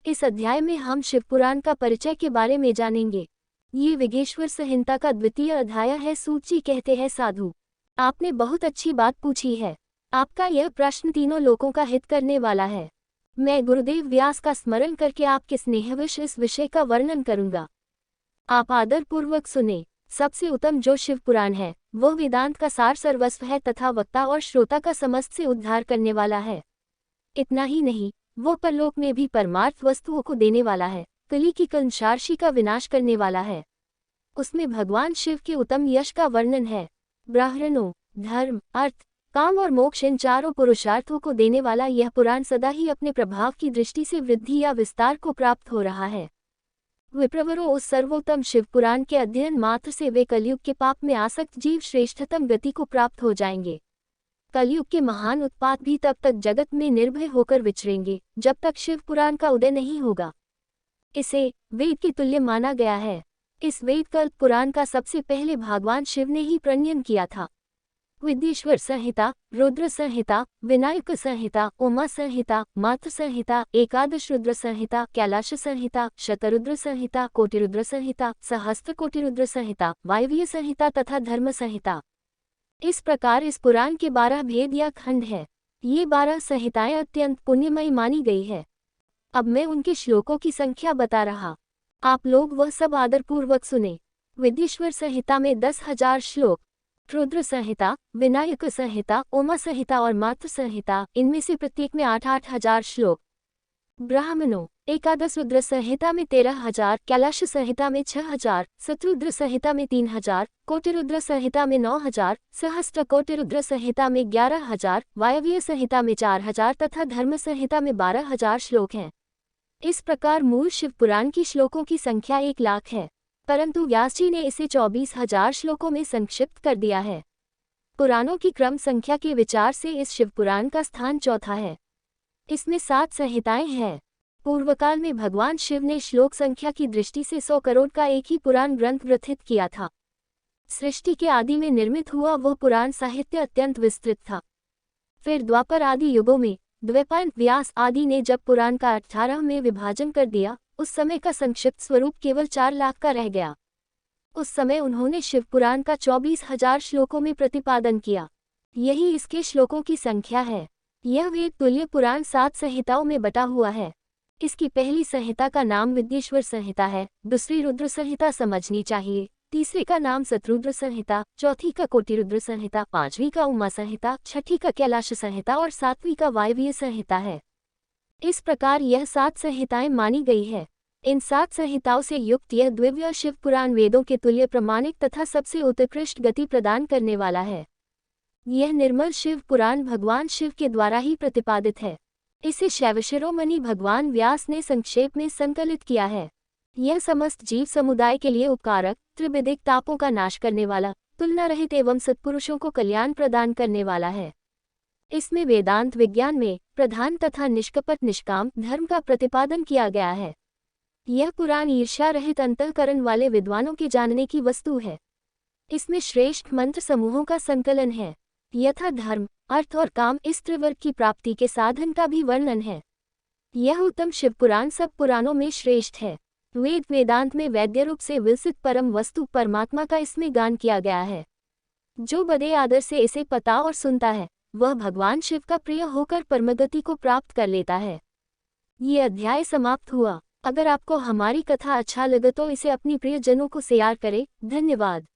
इस अध्याय में हम शिवपुराण का परिचय के बारे में जानेंगे। ये विघ्नेश्वर संहिता का द्वितीय अध्याय है। सूत जी कहते हैं, साधु, आपने बहुत अच्छी बात पूछी है। आपका यह प्रश्न तीनों लोकों का हित करने वाला है। मैं गुरुदेव व्यास का स्मरण करके आपके स्नेहवश इस विषय का वर्णन करूंगा। आप आदर पूर्वक सुने। सबसे उत्तम जो शिवपुराण है वह वेदांत का सार सर्वस्व है तथा वक्ता और श्रोता का समस्त से उद्धार करने वाला है। इतना ही नहीं, वो परलोक में भी परमार्थ वस्तुओं को देने वाला है, कली की कंसारशी का विनाश करने वाला है। उसमें भगवान शिव के उत्तम यश का वर्णन है। ब्राह्मणों, धर्म, अर्थ, काम और मोक्ष इन चारों पुरुषार्थों को देने वाला यह पुराण सदा ही अपने प्रभाव की दृष्टि से वृद्धि या विस्तार को प्राप्त हो रहा है। विप्रवरों, उस सर्वोत्तम शिवपुराण के अध्ययन मात्र से वे कलयुग के पाप में आसक्त जीव श्रेष्ठतम गति को प्राप्त हो जाएंगे। कलयुग के महान उत्पात भी तब तक जगत में निर्भय होकर विचरेंगे जब तक शिवपुराण का उदय नहीं होगा। इसे वेद के तुल्य माना गया है। इस वेद कल्प पुराण का सबसे पहले भगवान शिव ने ही प्रणयन किया था। विद्येश्वर संहिता, रुद्र संहिता, विनायक संहिता, उमा संहिता, मातृ संहिता, एकादश रुद्र संहिता, कैलाश संहिता, शतरुद्र संहिता, कोटिरुद्र संहिता, सहस्त्र कोटिरुद्र संहिता, वायव्य संहिता तथा धर्म संहिता। इस प्रकार इस पुराण के 12 भेद या खंड है। ये 12 संहिताएं अत्यंत पुण्यमयी मानी गई है। अब मैं उनके श्लोकों की संख्या बता रहा, आप लोग वह सब आदरपूर्वक सुने। विद्येश्वर संहिता में 10,000 श्लोक, रुद्र संहिता, विनायक संहिता, उमा संहिता और मातृ संहिता, इनमें से प्रत्येक में 8-8 हजार श्लोक। ब्राह्मणों, एकादश रुद्र संहिता में 13,000, कैलाश संहिता में 6,000, शतरुद्र संहिता में 3,000, कोटिरुद्र संहिता में 9,000, सहस्त्र कोटिरुद्र संहिता में 11,000, वायव्य संहिता में 4,000 तथा धर्म संहिता में 12,000 श्लोक हैं। इस प्रकार मूल शिवपुराण की श्लोकों की संख्या 1 लाख है, परंतु व्यास जी ने इसे 24,000 श्लोकों में संक्षिप्त कर दिया है। पुराणों की क्रम संख्या के विचार से इस शिवपुराण का स्थान चौथा है। इसमें 7 संहिताएं हैं। पूर्वकाल में भगवान शिव ने श्लोक संख्या की दृष्टि से 100 करोड़ का एक ही पुराण ग्रंथ ग्रथित किया था। सृष्टि के आदि में निर्मित हुआ वह पुराण साहित्य अत्यंत विस्तृत था। फिर द्वापर आदि युगों में द्वैपायन, व्यास आदि ने जब पुराण का 18 में विभाजन कर दिया, उस समय का संक्षिप्त स्वरूप केवल 4 लाख का रह गया। उस समय उन्होंने शिवपुराण का 24,000 श्लोकों में प्रतिपादन किया। यही इसके श्लोकों की संख्या है। यह वेद तुल्य पुराण 7 संहिताओं में बटा हुआ है। इसकी पहली संहिता का नाम विद्येश्वर संहिता है, दूसरी रुद्र संहिता समझनी चाहिए, तीसरे का नाम शतरुद्र संहिता, चौथी का कोटिरुद्र संहिता, पांचवी का उमा संहिता, छठी का कैलाश संहिता और सातवीं का वायव्य संहिता है। इस प्रकार यह 7 संहिताएं मानी गई है। इन 7 संहिताओं से युक्त यह दिव्य शिवपुराण वेदों के तुल्य प्रमाणिक तथा सबसे उत्कृष्ट गति प्रदान करने वाला है। यह निर्मल शिव पुराण भगवान शिव के द्वारा ही प्रतिपादित है। इसे शैवशिरोमणि भगवान व्यास ने संक्षेप में संकलित किया है। यह समस्त जीव समुदाय के लिए उपकारक, त्रिविधिक तापों का नाश करने वाला, तुलना रहित एवं सत्पुरुषों को कल्याण प्रदान करने वाला है। इसमें वेदांत विज्ञान में प्रधान तथा निष्कपट निष्काम धर्म का प्रतिपादन किया गया है। यह पुराण ईर्ष्या रहित अंतःकरण वाले विद्वानों के जानने की वस्तु है। इसमें श्रेष्ठ मंत्र समूहों का संकलन है। यथा धर्म, अर्थ और काम इस त्रिवर्ग की प्राप्ति के साधन का भी वर्णन है। यह उत्तम शिवपुराण सब पुराणों में श्रेष्ठ है। वेद वेदांत में वैद्य रूप से विलसित परम वस्तु परमात्मा का इसमें गान किया गया है। जो बड़े आदर से इसे पता और सुनता है वह भगवान शिव का प्रिय होकर परमगति को प्राप्त कर लेता है। ये अध्याय समाप्त हुआ। अगर आपको हमारी कथा अच्छा लगे तो इसे अपनी प्रियजनों को शेयर करें। धन्यवाद।